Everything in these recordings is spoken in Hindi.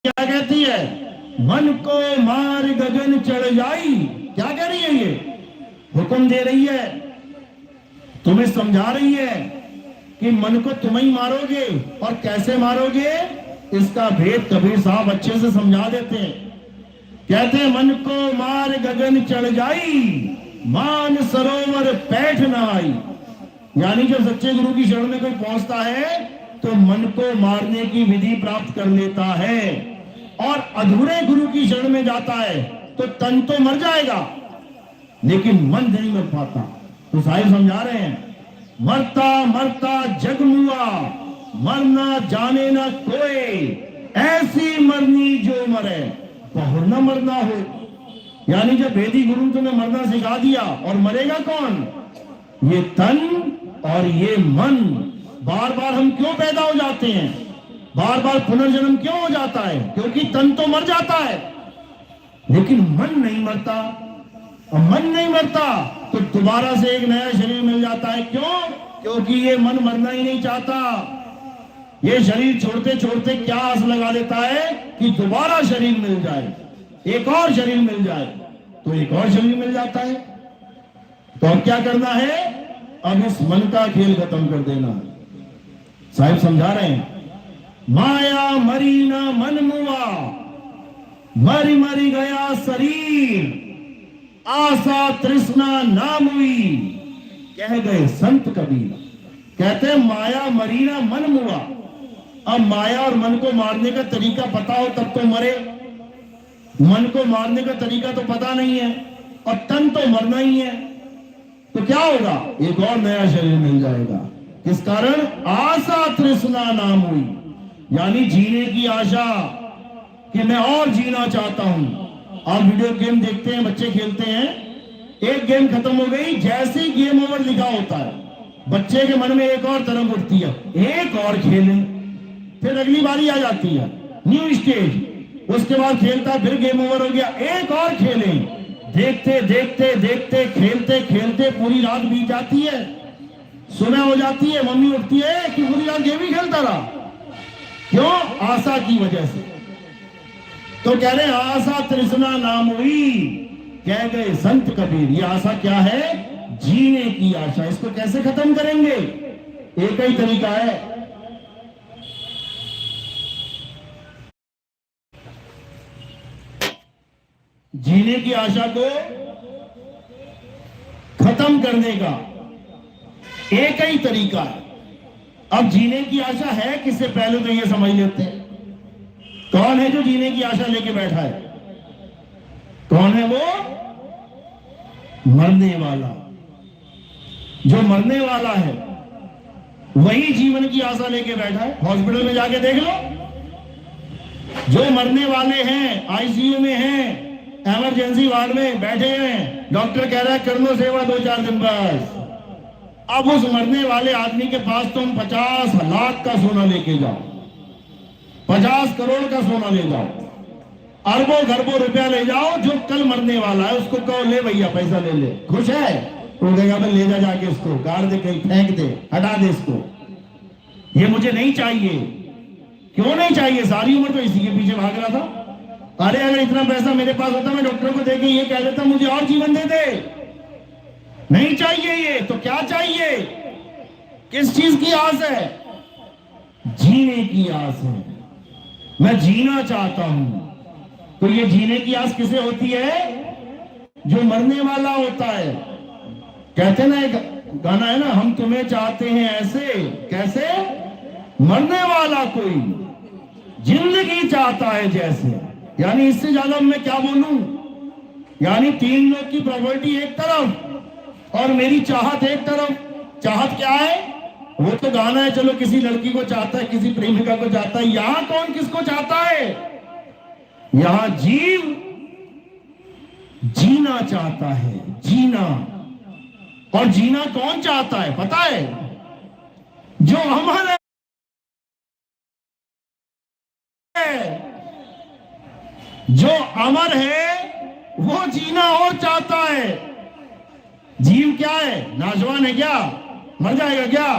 क्या कहती है? मन को मार गगन चढ़ जाई। क्या कह रही है? ये हुक्म दे रही है, तुम्हें समझा रही है कि मन को तुम ही मारोगे। और कैसे मारोगे इसका भेद कबीर साहब अच्छे से समझा देते हैं। कहते हैं मन को मार गगन चढ़ जाई, मान सरोवर पैठ न आई। यानी जब सच्चे गुरु की शरण में कोई पहुंचता है तो मन को मारने की विधि प्राप्त कर लेता है, और अधूरे गुरु की शरण में जाता है तो तन तो मर जाएगा लेकिन मन नहीं मर पाता। तो साहिब समझा रहे हैं, मरता मरता जग मुआ, मरना जाने ना कोई, ऐसी मरनी जो मरे बहुर न मरना हो। यानी जब वेदी गुरु तुम्हें मरना सिखा दिया, और मरेगा कौन? ये तन और ये मन। बार बार हम क्यों पैदा हो जाते हैं, बार बार पुनर्जन्म क्यों हो जाता है? क्योंकि तन तो मर जाता है लेकिन मन नहीं मरता। और मन नहीं मरता तो दोबारा से एक नया शरीर मिल जाता है। क्यों? क्योंकि ये मन मरना ही नहीं चाहता। ये शरीर छोड़ते छोड़ते क्या आस लगा लेता है कि दोबारा शरीर मिल जाए, एक और शरीर मिल जाए। तो एक और शरीर मिल जाता है। तो अब क्या करना है? अब इस मन का खेल खत्म कर देना। साहिब समझा रहे हैं, माया मरी ना मन मुआ, मरी मरी गया शरीर, आशा तृष्णा नाम हुई, कह गए संत कबीर। कहते हैं माया मरी ना मन मुआ। अब माया और मन को मारने का तरीका पता हो तब तो मरे। मन को मारने का तरीका तो पता नहीं है और तन तो मरना ही है। तो क्या होगा? एक और नया शरीर मिल जाएगा। किस कारण? आशा तृष्णा नाम हुई, यानी जीने की आशा कि मैं और जीना चाहता हूं। आप वीडियो गेम देखते हैं, बच्चे खेलते हैं, एक गेम खत्म हो गई, जैसे ही गेम ओवर लिखा होता है बच्चे के मन में एक और तरंग उठती है, एक और खेलें। फिर अगली बारी आ जाती है, न्यू स्टेज, उसके बाद खेलता है, फिर गेम ओवर हो गया, एक और खेलें। देखते देखते देखते खेलते खेलते पूरी रात बीत जाती है, सुबह हो जाती है, मम्मी उठती है कि पूरी रात गेम ही खेलता रहा। क्यों? आशा की वजह से। तो कह रहे आशा तृष्णा नाम हुई, कह गए संत कबीर। ये आशा क्या है? जीने की आशा। इसको कैसे खत्म करेंगे? एक ही तरीका है, जीने की आशा को खत्म करने का एक ही तरीका है। अब जीने की आशा है किससे, पहले तो ये समझ लेते हैं। कौन है जो जीने की आशा लेके बैठा है? कौन है वो? मरने वाला। जो मरने वाला है वही जीवन की आशा लेके बैठा है। हॉस्पिटल में जाके देख लो, जो मरने वाले हैं, आईसीयू में हैं, इमरजेंसी वार्ड में बैठे हैं, डॉक्टर कह रहा है कर लो सेवा 2-4 दिन बस। अब उस मरने वाले आदमी के पास तुम 50 लाख का सोना लेके जाओ, 50 करोड़ का सोना ले जाओ, अरबों खरबों रुपया ले जाओ, जो कल मरने वाला है उसको कहो ले भैया पैसा ले ले। खुश है? तो कहेगा भाई ले जा, जाके उसको गाड़ दे, कहीं फेंक दे, हटा दे इसको, ये मुझे नहीं चाहिए। क्यों नहीं चाहिए? सारी उम्र तो इसी के पीछे भाग रहा था। अरे अगर इतना पैसा मेरे पास होता मैं डॉक्टर को देके ये कह देता मुझे और जीवन दे दे। नहीं चाहिए ये तो क्या चाहिए? किस चीज की आस है? जीने की आस है। मैं जीना चाहता हूं। तो ये जीने की आस किसे होती है? जो मरने वाला होता है। कहते ना, एक गाना है ना, हम तुम्हें चाहते हैं ऐसे। कैसे? मरने वाला कोई जिंदगी चाहता है जैसे। यानी इससे ज्यादा मैं क्या बोलूं? यानी 3 लोग की प्रॉपर्टी एक तरफ और मेरी चाहत एक तरफ। चाहत क्या है? वो तो गाना है, चलो किसी लड़की को चाहता है, किसी प्रेमिका को चाहता है। यहां कौन किसको चाहता है? यहां जीव जीना चाहता है, जीना। और जीना कौन चाहता है पता है? जो अमर है। जो अमर है वो जीना और चाहता है। जीव क्या है? नाजवान है क्या? मर जाएगा क्या?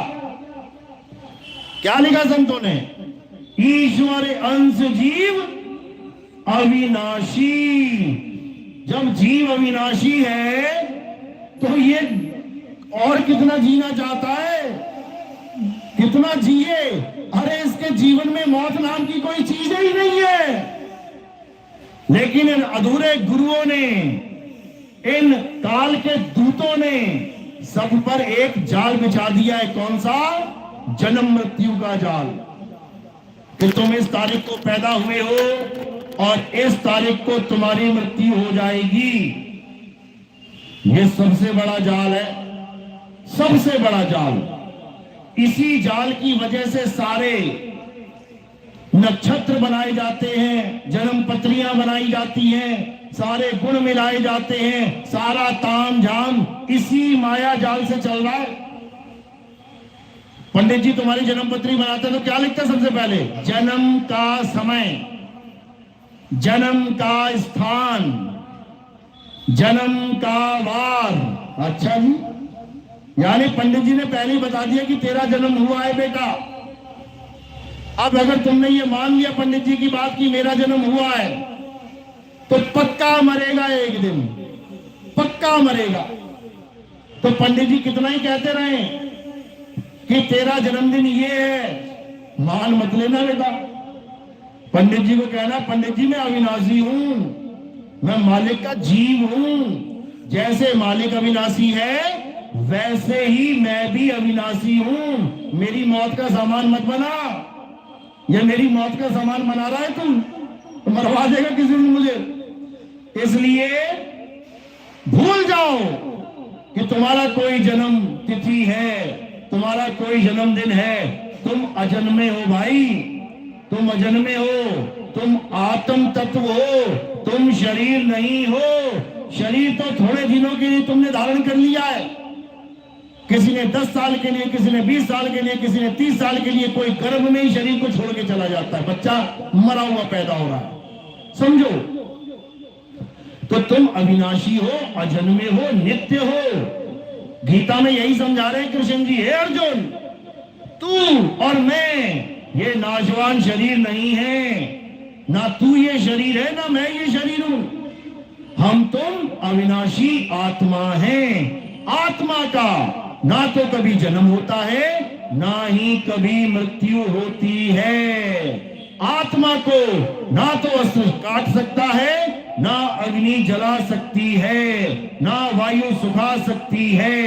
क्या लिखा संतों ने? ईश्वर अंश जीव अविनाशी। जब जीव अविनाशी है तो ये और कितना जीना चाहता है, कितना जिए। अरे इसके जीवन में मौत नाम की कोई चीज ही नहीं है। लेकिन इन अधूरे गुरुओं ने, इन काल के दूतों ने सब पर एक जाल बिछा दिया है। कौन सा? जन्म मृत्यु का जाल। कि तुम इस तारीख को पैदा हुए हो और इस तारीख को तुम्हारी मृत्यु हो जाएगी। ये सबसे बड़ा जाल है, सबसे बड़ा जाल। इसी जाल की वजह से सारे नक्षत्र बनाए जाते हैं, जन्म पत्रियां बनाई जाती हैं, सारे गुण मिलाए जाते हैं, सारा ताम झाम इसी माया जाल से चल रहा है। पंडित जी तुम्हारी जन्म पत्री बनाते हैं तो क्या लिखते हैं सबसे पहले? जन्म का समय, जन्म का स्थान, जन्म का वार। अच्छा जी, यानी पंडित जी ने पहले ही बता दिया कि तेरा जन्म हुआ है बेटा। अब अगर तुमने ये मान लिया पंडित जी की बात कि मेरा जन्म हुआ है, तो पक्का मरेगा एक दिन, पक्का मरेगा। तो पंडित जी कितना ही कहते रहे कि तेरा जन्मदिन ये है, मान मत लेना बेटा। पंडित जी को कहना, पंडित जी मैं अविनाशी हूं, मैं मालिक का जीव हूं। जैसे मालिक अविनाशी है वैसे ही मैं भी अविनाशी हूं। मेरी मौत का सामान मत बना। ये मेरी मौत का सामान बना रहा है तुम, तो मरवा देगा किसी दिन मुझे। इसलिए भूल जाओ कि तुम्हारा कोई जन्म तिथि है, तुम्हारा कोई जन्मदिन है। तुम अजन्मे हो भाई, तुम अजन्मे हो, तुम आत्म तत्व हो, तुम शरीर नहीं हो। शरीर तो थोड़े दिनों के लिए तुमने धारण कर लिया है। किसी ने 10 साल के लिए, किसी ने 20 साल के लिए, किसी ने 30 साल के लिए। कोई गर्भ में ही शरीर को छोड़ के चला जाता है, बच्चा मरा हुआ पैदा हो रहा है, समझो। तो तुम अविनाशी हो, अजन्मे हो, नित्य हो। गीता में यही समझा रहे हैं कृष्ण जी, हे अर्जुन तू और मैं ये नाशवान शरीर नहीं है। ना तू ये शरीर है, ना मैं ये शरीर हूं। हम तुम अविनाशी आत्मा हैं। आत्मा का ना तो कभी जन्म होता है, ना ही कभी मृत्यु होती है। आत्मा को ना तो अस्त्र काट सकता है, ना अग्नि जला सकती है, ना वायु सुखा सकती है,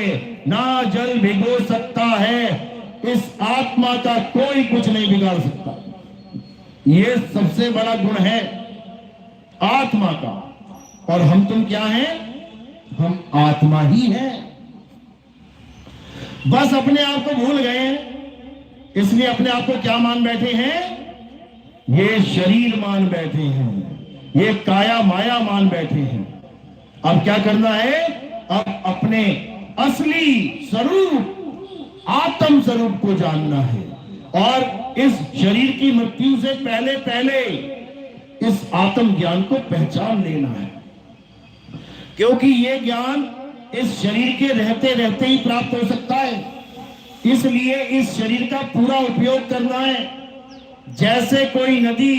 ना जल भिगो सकता है। इस आत्मा का कोई कुछ नहीं बिगाड़ सकता। ये सबसे बड़ा गुण है आत्मा का। और हम तुम क्या हैं? हम आत्मा ही हैं। बस अपने आप को भूल गए हैं, इसलिए अपने आप को क्या मान बैठे हैं? ये शरीर मान बैठे हैं, ये काया माया मान बैठे हैं। अब क्या करना है? अब अपने असली स्वरूप, आत्म स्वरूप को जानना है। और इस शरीर की मृत्यु से पहले पहले इस आत्म ज्ञान को पहचान लेना है, क्योंकि ये ज्ञान इस शरीर के रहते रहते ही प्राप्त हो सकता है। इसलिए इस शरीर का पूरा उपयोग करना है। जैसे कोई नदी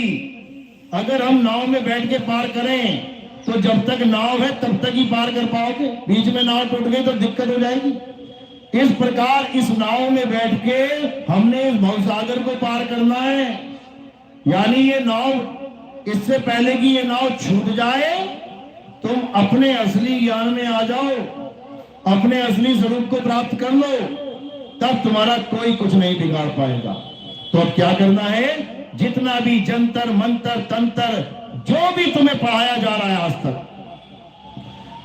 अगर हम नाव में बैठ के पार करें तो जब तक नाव है तब तक ही पार कर पाओगे, बीच में नाव टूट गई तो दिक्कत हो जाएगी। इस प्रकार इस नाव में बैठ के हमने इस भवसागर को पार करना है। यानी ये नाव, इससे पहले कि ये नाव छूट जाए, तुम अपने असली ज्ञान में आ जाओ, अपने असली स्वरूप को प्राप्त कर लो, तब तुम्हारा कोई कुछ नहीं बिगाड़ पाएगा। तो अब क्या करना है? जितना भी जंतर मंतर तंत्र जो भी तुम्हें पढ़ाया जा रहा है आज तक,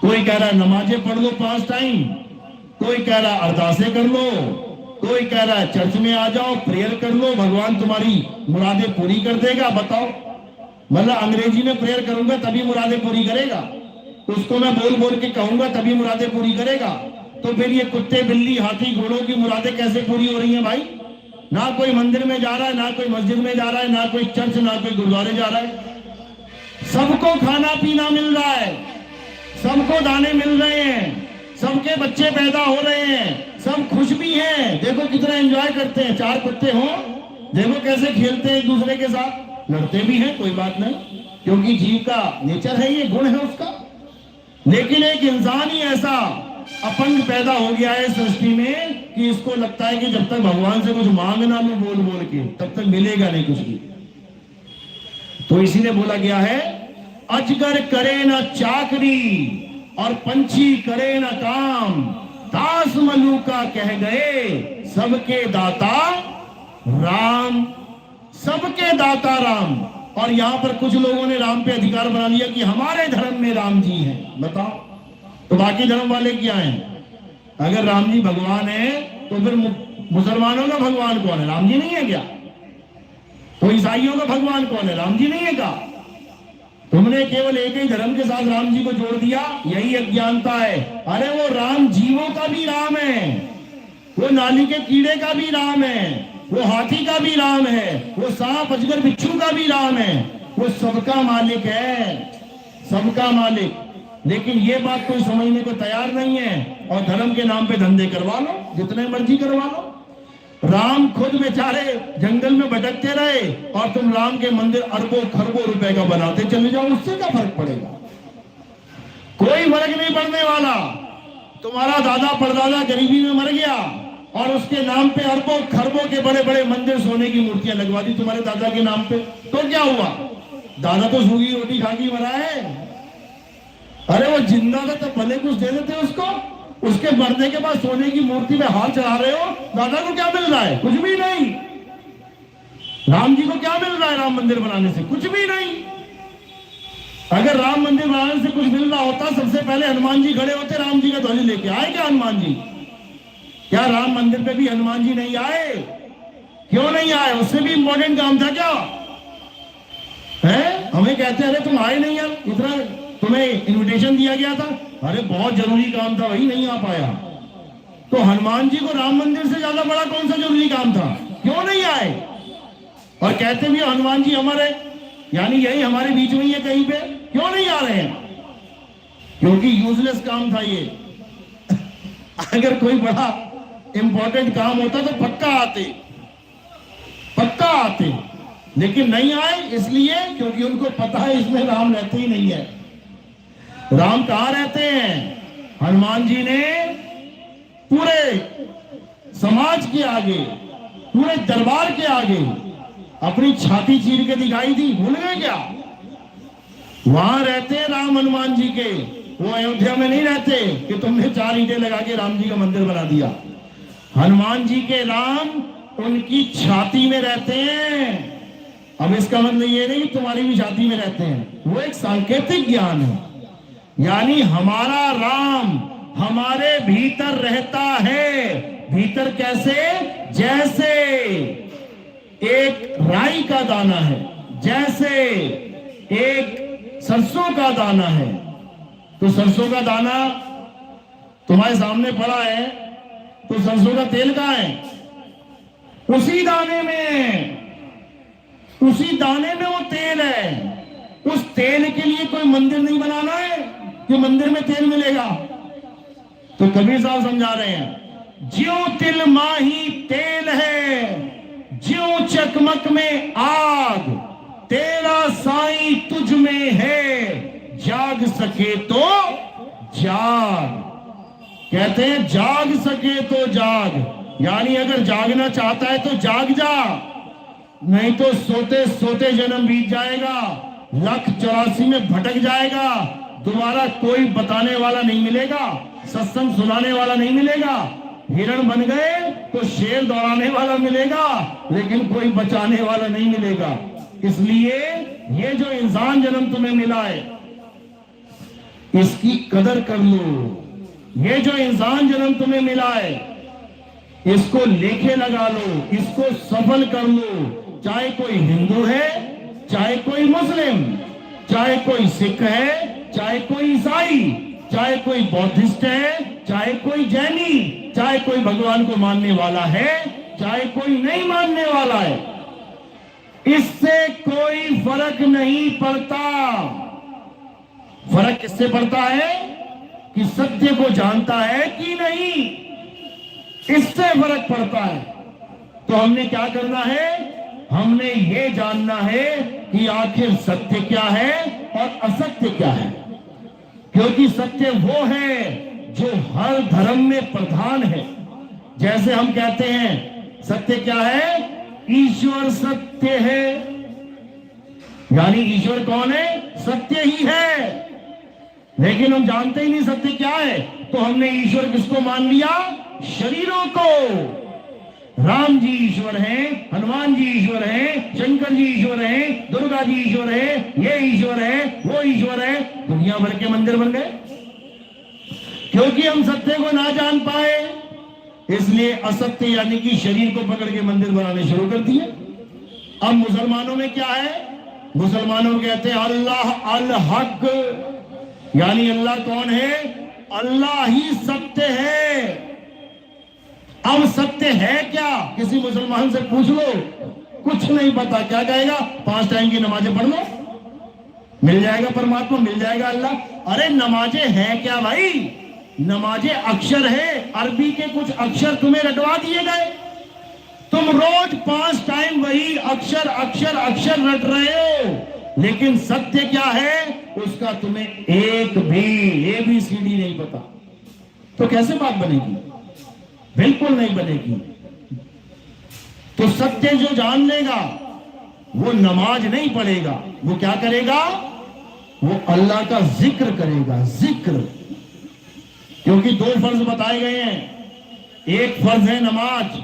कोई कह रहा है नमाजें पढ़ लो 5 टाइम, कोई कह रहा है अरदासें कर लो, कोई कह रहा है चर्च में आ जाओ, प्रेयर कर लो, भगवान तुम्हारी मुरादें पूरी कर देगा। बताओ, मतलब अंग्रेजी में प्रेयर करूंगा तभी मुरादें पूरी करेगा, उसको मैं बोल बोल के कहूंगा तभी मुरादें पूरी करेगा। तो फिर ये कुत्ते बिल्ली हाथी घोड़ों की मुरादें कैसे पूरी हो रही हैं भाई? ना कोई मंदिर में जा रहा है, ना कोई मस्जिद में जा रहा है, ना कोई चर्च, ना कोई गुरुद्वारे जा रहा है। सबको खाना पीना मिल रहा है, सबको दाने मिल रहे हैं, सबके बच्चे पैदा हो रहे हैं, सब खुश भी हैं। देखो कितना एंजॉय करते हैं। 4 कुत्ते हों, देखो कैसे खेलते हैं एक दूसरे के साथ। लड़ते भी हैं, कोई बात नहीं, क्योंकि जीव का नेचर है, ये गुण है उसका। लेकिन एक इंसान ही ऐसा अपंग पैदा हो गया है सृष्टि में कि इसको लगता है कि जब तक भगवान से कुछ मांगना लो बोल बोल के, तब तक मिलेगा नहीं कुछ भी। तो इसीलिए बोला गया है, अजगर करे न चाकरी और पंछी करे न काम, दास मलूका कह गए सबके दाता राम, सबके दाता राम। और यहां पर कुछ लोगों ने राम पे अधिकार बना लिया कि हमारे धर्म में राम जी हैं। बताओ, तो बाकी धर्म वाले क्या हैं? अगर राम जी भगवान है तो फिर मुसलमानों का भगवान कौन है? राम जी नहीं है क्या? तो ईसाइयों का भगवान कौन है? राम जी नहीं है क्या? तुमने केवल एक ही धर्म के साथ राम जी को जोड़ दिया, यही अज्ञानता है। अरे वो राम जीवों का भी राम है, वो नाली के कीड़े का भी राम है, वो हाथी का भी राम है, वो सांप अजगर बिच्छू का भी राम है, वो सबका मालिक है, सबका मालिक। लेकिन ये बात कोई समझने को तैयार नहीं है, और धर्म के नाम पे धंधे करवा लो, जितने मर्जी करवा लो। राम खुद बेचारे जंगल में भटकते रहे और तुम राम के मंदिर अरबों खरबों रुपए का बनाते चले जाओ, उससे क्या फर्क पड़ेगा? कोई फर्क नहीं पड़ने वाला। तुम्हारा दादा परदादा गरीबी में मर गया और उसके नाम पे अरबों खरबों के बड़े बड़े मंदिर, सोने की मूर्तियां लगवा दी तुम्हारे दादा के नाम पे, तो क्या हुआ? दादा तो सूखी रोटी खा के मरा है। अरे वो जिंदा था तो भले कुछ दे देते उसको, उसके मरने के बाद सोने की मूर्ति में हाथ चढ़ा रहे हो, दादा को क्या मिल रहा है? कुछ भी नहीं। राम जी को क्या मिल रहा है राम मंदिर बनाने से? कुछ भी नहीं। अगर राम मंदिर बनाने से कुछ मिल रहा होता, सबसे पहले हनुमान जी खड़े होते, राम जी का ध्वज लेके आए क्या हनुमान जी? क्या राम मंदिर पे भी हनुमान जी नहीं आए? क्यों नहीं आए? उससे भी इंपॉर्टेंट काम था क्या है? हमें कहते हैं अरे तुम आए नहीं यार, इतना तुम्हें इनविटेशन दिया गया था। अरे बहुत जरूरी काम था, वही नहीं आ पाया। तो हनुमान जी को राम मंदिर से ज्यादा बड़ा कौन सा जरूरी काम था? क्यों नहीं आए? और कहते भी हनुमान जी अमर है, यानी यही हमारे बीच में ही है कहीं पे, क्यों नहीं आ रहे हैं? क्योंकि यूजलेस काम था ये। अगर कोई बड़ा इंपॉर्टेंट काम होता तो पक्का आते, पक्का आते, लेकिन नहीं आए। इसलिए क्योंकि उनको पता है इसमें राम रहते ही नहीं है। राम कहां रहते हैं? हनुमान जी ने पूरे समाज के आगे, पूरे दरबार के आगे अपनी छाती चीर के दिखाई दी। भूल गए क्या? वहां रहते हैं राम हनुमान जी के, वो अयोध्या में नहीं रहते कि तुमने 4 ईंटें लगा के राम जी का मंदिर बना दिया। हनुमान जी के राम उनकी छाती में रहते हैं। अब इसका मतलब ये नहीं कि तुम्हारी भी छाती में रहते हैं, वो एक सांकेतिक ज्ञान है। यानी हमारा राम हमारे भीतर रहता है। भीतर कैसे? जैसे एक राई का दाना है, जैसे एक सरसों का दाना है। तो सरसों का दाना तुम्हारे सामने पड़ा है, तो सरसों का तेल कहां है? उसी दाने में, उसी दाने में वो तेल है। उस तेल के लिए कोई मंदिर नहीं बनाना है कि मंदिर में तेल मिलेगा। तो कबीर साहब समझा रहे हैं, ज्यों तिल माही तेल है, ज्यों चकमक में आग, तेरा साईं तुझ में है, जाग सके तो जाग। कहते हैं जाग सके तो जाग, यानी अगर जागना चाहता है तो जाग जा, नहीं तो सोते सोते जन्म बीत जाएगा, 1,84 में भटक जाएगा। दोबारा कोई बताने वाला नहीं मिलेगा, सत्संग सुनाने वाला नहीं मिलेगा। हिरण बन गए तो शेर दौड़ाने वाला मिलेगा, लेकिन कोई बचाने वाला नहीं मिलेगा। इसलिए ये जो इंसान जन्म तुम्हें मिला है, इसकी कदर कर लो। ये जो इंसान जन्म तुम्हें मिला है, इसको लेके लगा लो, इसको सफल कर लो। चाहे कोई हिंदू है, चाहे कोई मुस्लिम, चाहे कोई सिख है, चाहे कोई ईसाई, चाहे कोई बौद्धिस्ट है, चाहे कोई जैनी, चाहे कोई भगवान को मानने वाला है, चाहे कोई नहीं मानने वाला है, इससे कोई फर्क नहीं पड़ता। फर्क किससे पड़ता है? कि सत्य को जानता है कि नहीं, इससे फर्क पड़ता है। तो हमने क्या करना है? हमने ये जानना है कि आखिर सत्य क्या है और असत्य क्या है, क्योंकि सत्य वो है जो हर धर्म में प्रधान है। जैसे हम कहते हैं सत्य क्या है, ईश्वर सत्य है, यानी ईश्वर कौन है, सत्य ही है। लेकिन हम जानते ही नहीं सत्य क्या है, तो हमने ईश्वर किसको मान लिया, शरीरों को। राम जी ईश्वर हैं, हनुमान जी ईश्वर हैं, शंकर जी ईश्वर हैं, दुर्गा जी ईश्वर है, ये ईश्वर है, वो ईश्वर है, दुनिया भर के मंदिर बन गए। क्योंकि हम सत्य को ना जान पाए, इसलिए असत्य यानी कि शरीर को पकड़ के मंदिर बनाने शुरू कर दिए। अब मुसलमानों में क्या है, मुसलमानों कहते हैं अल्लाह अल हक, यानी अल्लाह कौन है, अल्लाह ही सत्य है। अब सत्य है क्या, किसी मुसलमान से पूछ लो, कुछ नहीं पता। क्या कहेगा, 5 टाइम की नमाजें पढ़ लो, मिल जाएगा परमात्मा, मिल जाएगा अल्लाह। अरे नमाजें हैं क्या भाई, नमाजें अक्षर है, अरबी के कुछ अक्षर तुम्हें रटवा दिए गए, तुम रोज 5 टाइम वही अक्षर अक्षर अक्षर रट रहे हो, लेकिन सत्य क्या है उसका तुम्हें एक भी ABCD नहीं पता। तो कैसे बात बनेगी, बिल्कुल नहीं बनेगी। तो सत्य जो जान लेगा वो नमाज नहीं पढ़ेगा, वो क्या करेगा, वो अल्लाह का जिक्र करेगा, जिक्र। क्योंकि 2 फर्ज बताए गए हैं, एक फर्ज है नमाज,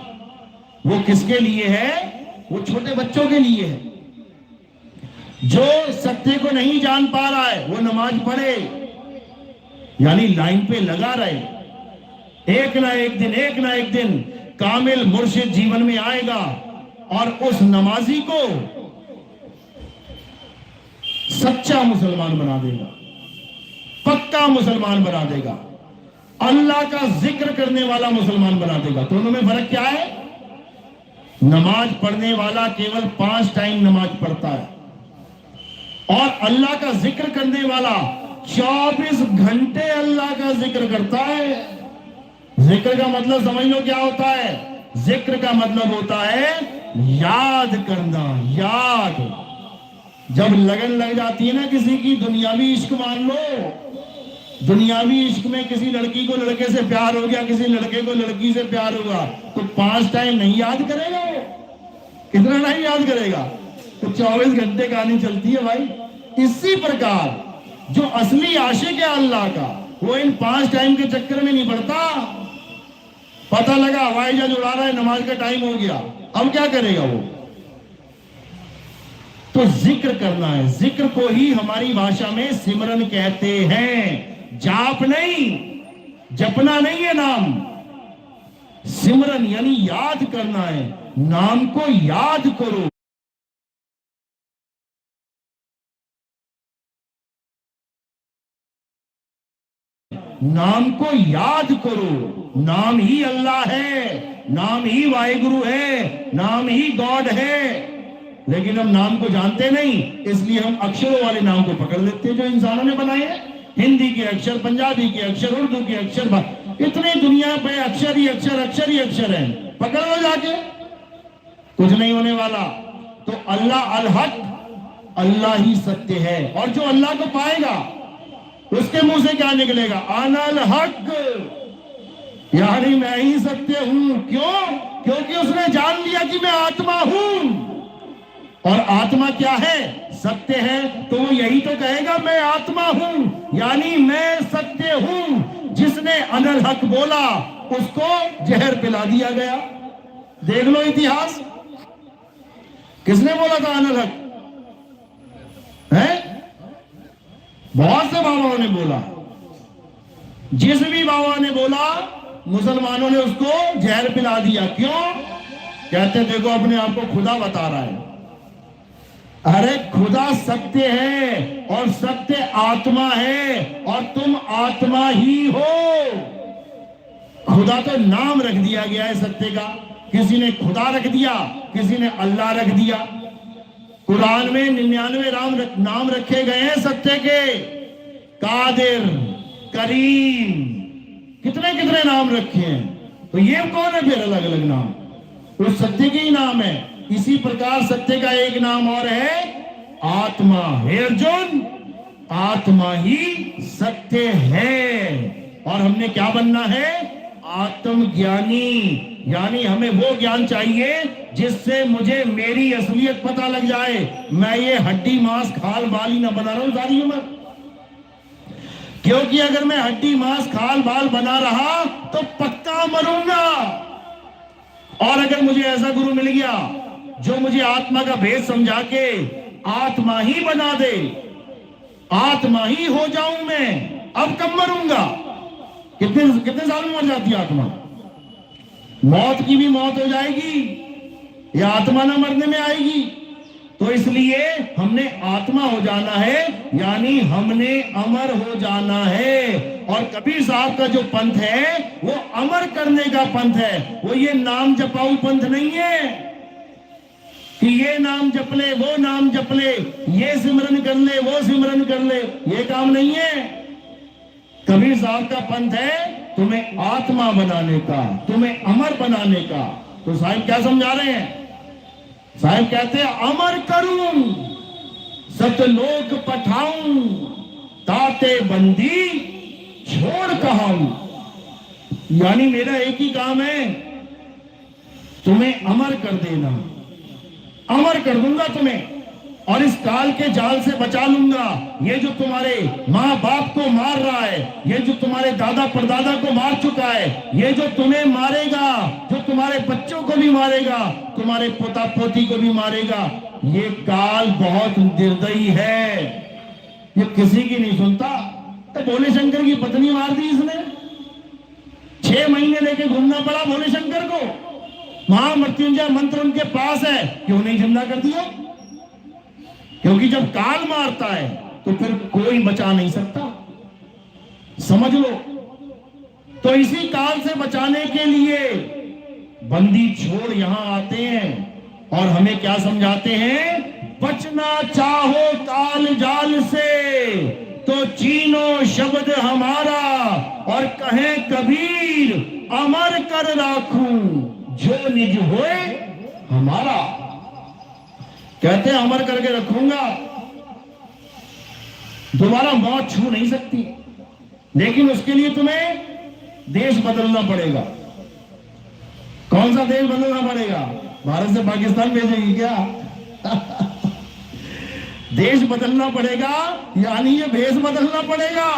वो किसके लिए है, वो छोटे बच्चों के लिए है। जो सत्य को नहीं जान पा रहा है वो नमाज पढ़े, यानी लाइन पे लगा रहे। एक ना एक दिन कामिल मुर्शिद जीवन में आएगा और उस नमाजी को सच्चा मुसलमान बना देगा, पक्का मुसलमान बना देगा, अल्लाह का जिक्र करने वाला मुसलमान बना देगा। दोनों में फर्क क्या है, नमाज पढ़ने वाला केवल 5 टाइम नमाज पढ़ता है, और अल्लाह का जिक्र करने वाला 24 घंटे अल्लाह का जिक्र करता है। जिक्र का मतलब समझ लो क्या होता है, जिक्र का मतलब होता है याद करना, याद। जब लगन लग जाती है ना किसी की, दुनियावी इश्क मान लो, दुनियावी इश्क में किसी लड़की को लड़के से प्यार हो गया, किसी लड़के को लड़की से प्यार होगा, तो 5 टाइम नहीं याद करेगा, कितना नहीं याद करेगा, तो 24 घंटे कहानी चलती है भाई। इसी प्रकार जो असली आशिक है अल्लाह का, वो इन 5 टाइम के चक्कर में नहीं पड़ता। पता लगा हवाई जहाज उड़ा रहा है, नमाज का टाइम हो गया, अब क्या करेगा वो, तो जिक्र करना है। जिक्र को ही हमारी भाषा में सिमरन कहते हैं, जाप नहीं, जपना नहीं है नाम, सिमरन यानी याद करना है, नाम को याद करो। नाम को याद करो, नाम ही अल्लाह है, नाम ही वाहिगुरु है, नाम ही गॉड है। लेकिन हम नाम को जानते नहीं, इसलिए हम अक्षरों वाले नाम को पकड़ लेते हैं जो इंसानों ने बनाए हैं। हिंदी के अक्षर, पंजाबी के अक्षर, उर्दू के अक्षर, इतने दुनिया पे अक्षर ही अक्षर, अक्षर ही अक्षर है, पकड़ लो जाके, कुछ नहीं होने वाला। तो अल्लाह अल हक, अल्लाह ही सत्य है, और जो अल्लाह को पाएगा उसके मुंह से क्या निकलेगा, अनल हक, यानी मैं ही सत्य हूं। क्यों, क्योंकि उसने जान लिया कि मैं आत्मा हूं, और आत्मा क्या है, सत्य है, तो वो यही तो कहेगा मैं आत्मा हूं, यानी मैं सत्य हूं। जिसने अनल हक बोला उसको जहर पिला दिया गया। देख लो इतिहास, किसने बोला था अनल हक है, बहुत से बाबाओं ने बोला, जिस भी बाबा ने बोला मुसलमानों ने उसको जहर पिला दिया। क्यों, कहते देखो अपने आप को खुदा बता रहा है। अरे खुदा सत्य है और सत्य आत्मा है, और तुम आत्मा ही हो। खुदा तो नाम रख दिया गया है सत्य का, किसी ने खुदा रख दिया, किसी ने अल्लाह रख दिया। कुरान में 99 नाम रखे गए हैं सत्य के, कादिर, करीम, कितने कितने नाम रखे हैं। तो ये कौन है फिर अलग अलग नाम, वो सत्य के ही नाम है। इसी प्रकार सत्य का एक नाम और है आत्मा। हे अर्जुन, आत्मा ही सत्य है और हमने क्या बनना है? आत्मज्ञानी। यानी हमें वो ज्ञान चाहिए जिससे मुझे मेरी असलियत पता लग जाए, मैं ये हड्डी मांस खाल बाल ही ना बना रहा हूं सारी उम्र। क्योंकि अगर मैं हड्डी मांस खाल बाल बना रहा तो पक्का मरूंगा। और अगर मुझे ऐसा गुरु मिल गया जो मुझे आत्मा का भेद समझा के आत्मा ही बना दे, आत्मा ही हो जाऊं मैं, अब कब मरूंगा? कितने कितने साल में मर जाती है आत्मा? मौत की भी मौत हो जाएगी या आत्मा ना मरने में आएगी? तो इसलिए हमने आत्मा हो जाना है, यानी हमने अमर हो जाना है। और कबीर साहब का जो पंथ है वो अमर करने का पंथ है, वो ये नाम जपाऊ पंथ नहीं है कि ये नाम जप ले, वो नाम जप ले, ये सिमरन कर ले, वो सिमरन कर ले, ये काम नहीं है। कबीर साहब का पंथ है तुम्हें आत्मा बनाने का, तुम्हें अमर बनाने का। तो साहब क्या समझा रहे हैं? साहब कहते हैं अमर करूं, सतलोक पठाऊं, ताते बंदी छोड़ कहाऊं। यानी मेरा एक ही काम है, तुम्हें अमर कर देना, अमर कर दूंगा तुम्हें और इस काल के जाल से बचा लूंगा। ये जो तुम्हारे माँ बाप को मार रहा है, ये जो तुम्हारे दादा परदादा को मार चुका है, ये जो तुम्हें मारेगा, जो तुम्हारे बच्चों को भी मारेगा, तुम्हारे पोता पोती को भी मारेगा, ये काल बहुत निर्दयी है, ये किसी की नहीं सुनता। तो भोले शंकर की पत्नी मार दी इसने, 6 महीने लेके घूमना पड़ा भोले शंकर को। महामृत्युंजय मंत्र उनके पास है, क्यों नहीं जिंदा कर दिया? क्योंकि जब काल मारता है तो फिर कोई बचा नहीं सकता, समझ लो। तो इसी काल से बचाने के लिए बंदी छोड़ यहां आते हैं और हमें क्या समझाते हैं? बचना चाहो काल जाल से तो चीनो शब्द हमारा, और कहे कबीर अमर कर राखूं जो निज होए हमारा। कहते हैं अमर करके रखूंगा, दोबारा मौत छू नहीं सकती, लेकिन उसके लिए तुम्हें देश बदलना पड़ेगा। कौन सा देश बदलना पड़ेगा? भारत से पाकिस्तान भेजेगी क्या? देश बदलना पड़ेगा, यानी ये भेष बदलना पड़ेगा।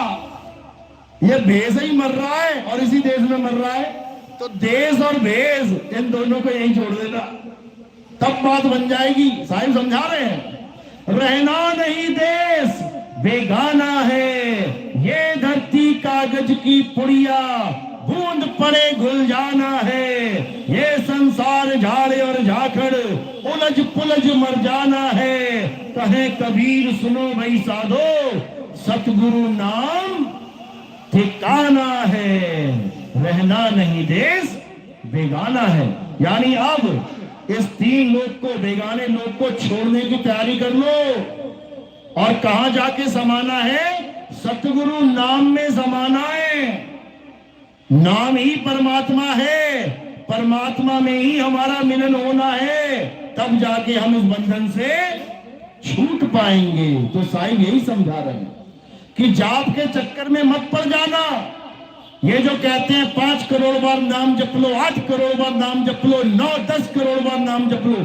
ये भेष ही मर रहा है और इसी देश में मर रहा है, तो देश और भेष इन दोनों को यहीं छोड़ देना, तब बात बन जाएगी। साहिब समझा रहे हैं, रहना नहीं देश बेगाना है, ये धरती कागज की पुड़िया, बूंद पड़े घुल जाना है, ये संसार झाड़े और झाखड़ उलझ पुलझ मर जाना है। कहे कबीर सुनो भाई साधो, सतगुरु नाम ठिकाना है, रहना नहीं देश बेगाना है। यानी अब इस 3 लोग को, बेगाने लोग को छोड़ने की तैयारी कर लो। और कहां जाके समाना है? सतगुरु नाम में समाना है। नाम ही परमात्मा है, परमात्मा में ही हमारा मिलन होना है, तब जाके हम इस बंधन से छूट पाएंगे। तो साईं यही समझा रहे हैं कि जाप के चक्कर में मत पड़ जाना। ये जो कहते हैं 5 करोड़ बार नाम जप लो, 8 करोड़ बार नाम जप लो, 9-10 करोड़ बार नाम जप लो,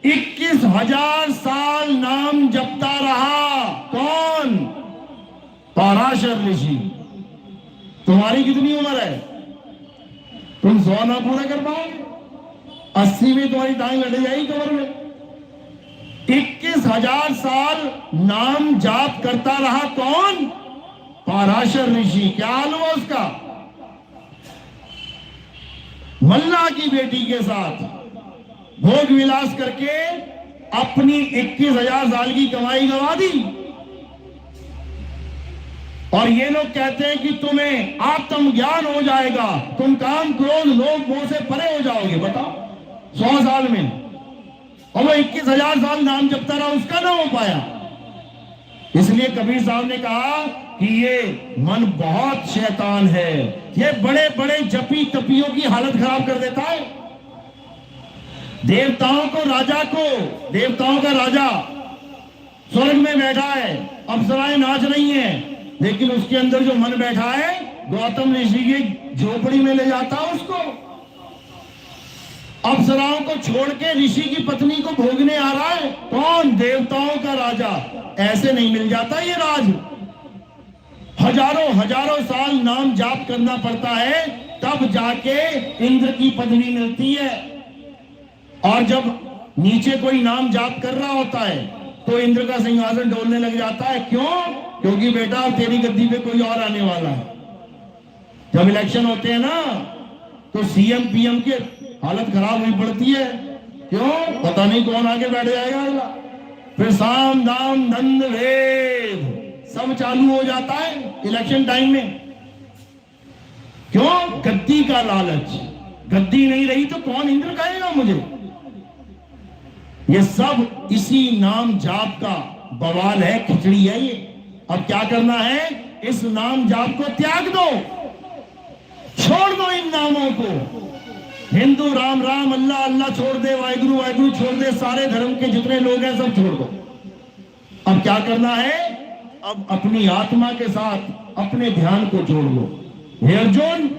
21,000 साल नाम जपता रहा कौन? पराशर ऋषि। तुम्हारी कितनी उम्र है? तुम 100 ना पूरा कर पाओगे, 80 में तुम्हारी टांग लड़ जाएगी कमर में। 21,000 साल नाम जाप करता रहा कौन? पराशर ऋषि। क्या हाल हुआ उसका? मल्ला की बेटी के साथ भोग विलास करके अपनी 21,000 साल की कमाई गंवा दी। और ये लोग कहते हैं कि तुम्हें आत्मज्ञान हो जाएगा, तुम काम क्रोध लोभ मोह से परे हो जाओगे। बताओ 100 साल में, और वो 21,000 साल नाम जपता रहा, उसका ना हो पाया। इसलिए कबीर साहब ने कहा कि ये मन बहुत शैतान है, ये बड़े बड़े जपी तपियों की हालत खराब कर देता है। देवताओं को, राजा को, देवताओं का राजा स्वर्ग में बैठा है, अप्सराएं नाच रही हैं, लेकिन उसके अंदर जो मन बैठा है गौतम ऋषि की झोपड़ी में ले जाता है उसको। अप्सराओं को छोड़ के ऋषि की पत्नी को भोगने आ रहा है। कौन? देवताओं का राजा। ऐसे नहीं मिल जाता ये राज। हजारों हजारों साल नाम जाप करना पड़ता है, तब जाके इंद्र की पदवी मिलती है। और जब नीचे कोई नाम जाप कर रहा होता है तो इंद्र का सिंहासन डोलने लग जाता है। क्यों? क्योंकि बेटा तेरी गद्दी पे कोई और आने वाला है। जब इलेक्शन होते हैं ना तो सीएम पीएम की हालत खराब हुई पड़ती है। क्यों? पता नहीं कौन आगे बैठ जाएगा अगला। फिर साम दाम दंड भेद सब चालू हो जाता है इलेक्शन टाइम में। क्यों? गद्दी का लालच। गद्दी नहीं रही तो कौन इंद्र कहेगा मुझे। ये सब इसी नाम जाप का बवाल है, खिचड़ी है ये। अब क्या करना है? इस नाम जाप को त्याग दो, छोड़ दो इन नामों को। हिंदू राम राम, अल्लाह अल्लाह छोड़ दे, वाहिगुरु वाहिगुरु छोड़ दे, सारे धर्म के जितने लोग हैं सब छोड़ दो। अब क्या करना है? अब अपनी आत्मा के साथ अपने ध्यान को जोड़ लो। हे अर्जुन,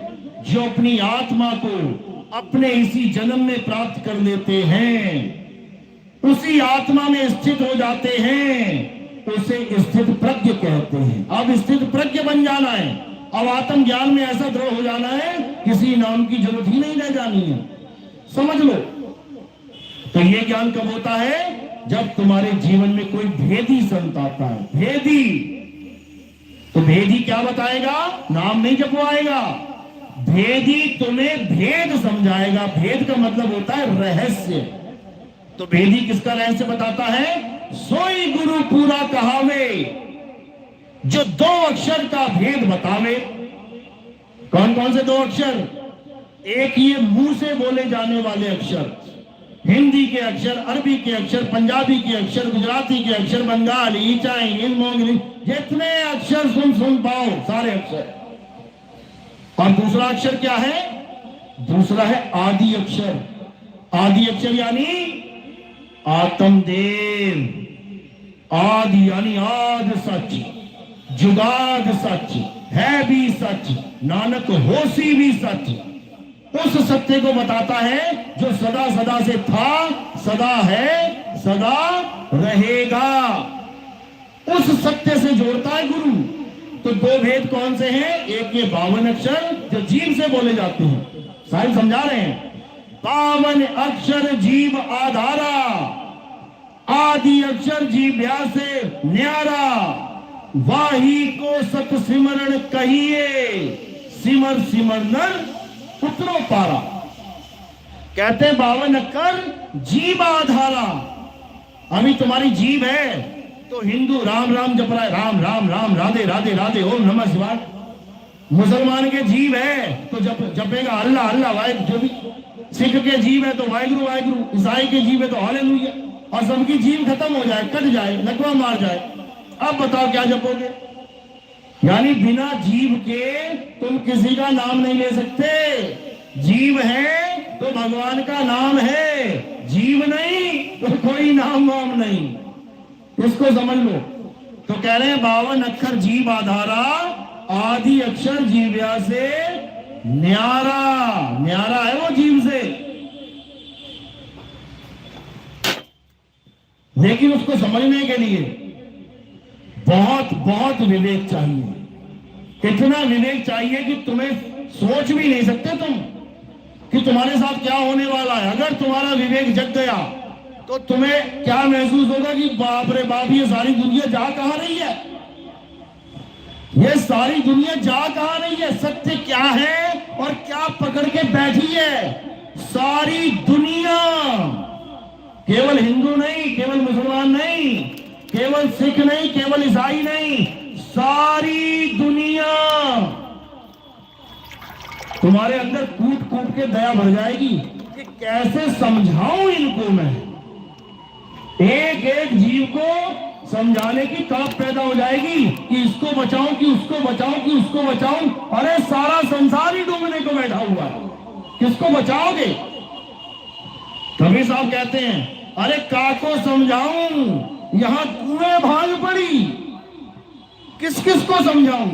जो अपनी आत्मा को अपने इसी जन्म में प्राप्त कर लेते हैं, उसी आत्मा में स्थित हो जाते हैं, उसे स्थित प्रज्ञ कहते हैं। अब स्थित प्रज्ञ बन जाना है। अब आत्म ज्ञान में ऐसा दृढ़ हो जाना है, किसी नाम की जरूरत ही नहीं रह जानी है। समझ लो। तो ये ज्ञान कब होता है? जब तुम्हारे जीवन में कोई भेदी संत आता है। भेदी, तो भेदी क्या बताएगा? नाम नहीं जपवाएगा। भेदी तुम्हें भेद समझाएगा। भेद का मतलब होता है रहस्य। तो भेदी किसका रहस्य बताता है? सोई गुरु पूरा कहावे, जो 2 अक्षर का भेद बतावे। कौन कौन से 2 अक्षर? एक ये मुंह से बोले जाने वाले अक्षर, हिंदी के अक्षर, अरबी के अक्षर, पंजाबी के अक्षर, गुजराती के अक्षर, बंगाली, चाइनीज, मोंगली, जितने अक्षर सुन पाओ सारे अक्षर। और दूसरा अक्षर क्या है? दूसरा है आदि अक्षर। आदि अक्षर यानी आत्मदेव। आदि यानी आद सच, जुगाद सच, है भी सच, नानक होसी भी सच। उस सत्य को बताता है जो सदा सदा से था, सदा है, सदा रहेगा। उस सत्य से जोड़ता है गुरु। तो 2 भेद कौन से हैं? एक ये 52 अक्षर जो जीव से बोले जाते हैं, साहिब समझा रहे हैं। 52 अक्षर जीव आधारा, आदि अक्षर जीव्या से न्यारा, वाही को सत सिमरण कहिए, सिमर सिमर नर उतरो पारा। कहते 52 अक्षर जीव आधारा। अभी तुम्हारी जीव है तो हिंदू राम राम जप रहा है, राम राम राम, राधे राधे राधे, ओम नमः शिवाय। मुसलमान के जीव है तो जपेगा अल्लाह अल्लाह वाहिगुरु। जो भी सिख के जीव है तो वाहिगुरु वाहिगुरु, ईसाई के जीव है तो हालेलुया। और सबकी जीव खत्म हो जाए, कट जाए, लकवा मार जाए, अब बताओ क्या जपोगे? यानी बिना जीव के तुम किसी का नाम नहीं ले सकते। जीव है तो भगवान का नाम है, जीव नहीं तो कोई नाम वाम नहीं। इसको समझ लो। तो कह रहे हैं 52 अक्षर जीव आधारा, आदि अक्षर जीव्या से न्यारा। न्यारा है वो जीव से, लेकिन उसको समझने के लिए बहुत बहुत विवेक चाहिए। इतना विवेक चाहिए कि तुम्हें सोच भी नहीं सकते तुम कि तुम्हारे साथ क्या होने वाला है। अगर तुम्हारा विवेक जग गया तो तुम्हें क्या महसूस होगा कि बाप रे बाप, ये सारी दुनिया जा कहां रही है, ये सारी दुनिया जा कहां रही है, सत्य क्या है और क्या पकड़ के बैठी है। सारी दुनिया, केवल हिंदू नहीं, केवल मुसलमान नहीं, केवल सिख नहीं, केवल ईसाई नहीं, सारी दुनिया तुम्हारे अंदर कूट कूट के दया भर जाएगी कि कैसे समझाऊं इनको मैं। एक एक जीव को समझाने की ताकत पैदा हो जाएगी कि इसको बचाऊं, कि उसको बचाऊं, कि उसको बचाऊं। अरे सारा संसार ही डूबने को बैठा हुआ है, किसको बचाओगे? कबीर साहब कहते हैं, अरे काको समझाऊं, यहां कुएं भाग पड़ी, किस किस को समझाऊं,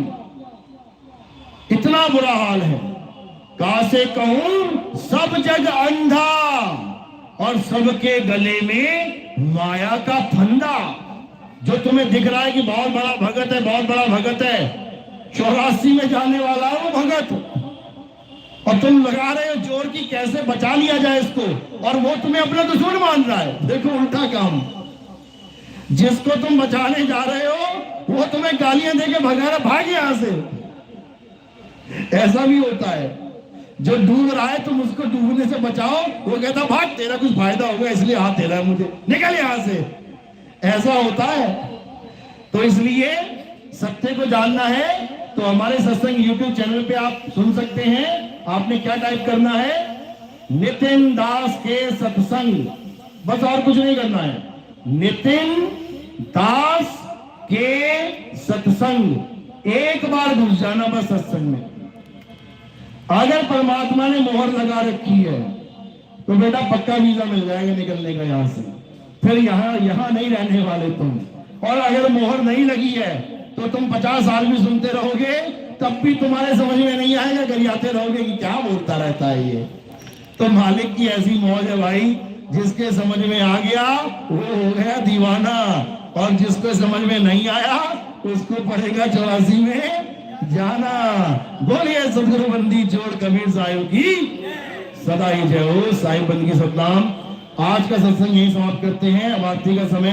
इतना बुरा हाल है। कासे कहूं सब जग अंधा, और सबके गले में माया का फंदा। जो तुम्हें दिख रहा है कि बहुत बड़ा भगत है, बहुत बड़ा भगत है, 84 में जाने वाला है वो भगत, और तुम लगा रहे हो जोर की कैसे बचा लिया जाए इसको, और वो तुम्हें अपना दुश्मन मान रहा है। देखो उल्टा काम, जिसको तुम बचाने जा रहे हो वो तुम्हें गालियां देके भगा रहा, भाग यहां से। ऐसा भी होता है, जो डूब रहा है तुम उसको डूबने से बचाओ, वो कहता भाग, तेरा कुछ फायदा होगा इसलिए हाथ दे रहा है मुझे, निकल यहां से। ऐसा होता है। तो इसलिए सत्य को जानना है तो हमारे सत्संग YouTube चैनल पे आप सुन सकते हैं। आपने क्या टाइप करना है, नितिन दास के सत्संग, बस और कुछ नहीं करना है। नितिन दास के सत्संग, एक बार घुस जाना बस सत्संग में। अगर परमात्मा ने मोहर लगा रखी है तो बेटा पक्का वीजा मिल जाएगा निकलने का यहां से, फिर यहां नहीं रहने वाले तुम। और अगर मोहर नहीं लगी है तो तुम 50 साल भी सुनते रहोगे, तब भी तुम्हारे समझ में नहीं आएगा, गरियाते रहोगे कि क्या बोलता रहता है ये। तो मालिक की ऐसी मौज है भाई, जिसके समझ में आ गया वो हो गया दीवाना, और जिसको समझ में नहीं आया उसको पड़ेगा 84 में जाना। बोलिए सदगुरु बंदी जोड़ कबीर साहिब की सदा ही जय हो। साहिब बंदी सतनाम। आज का सत्संग यही समाप्त करते हैं। अब आरती का समय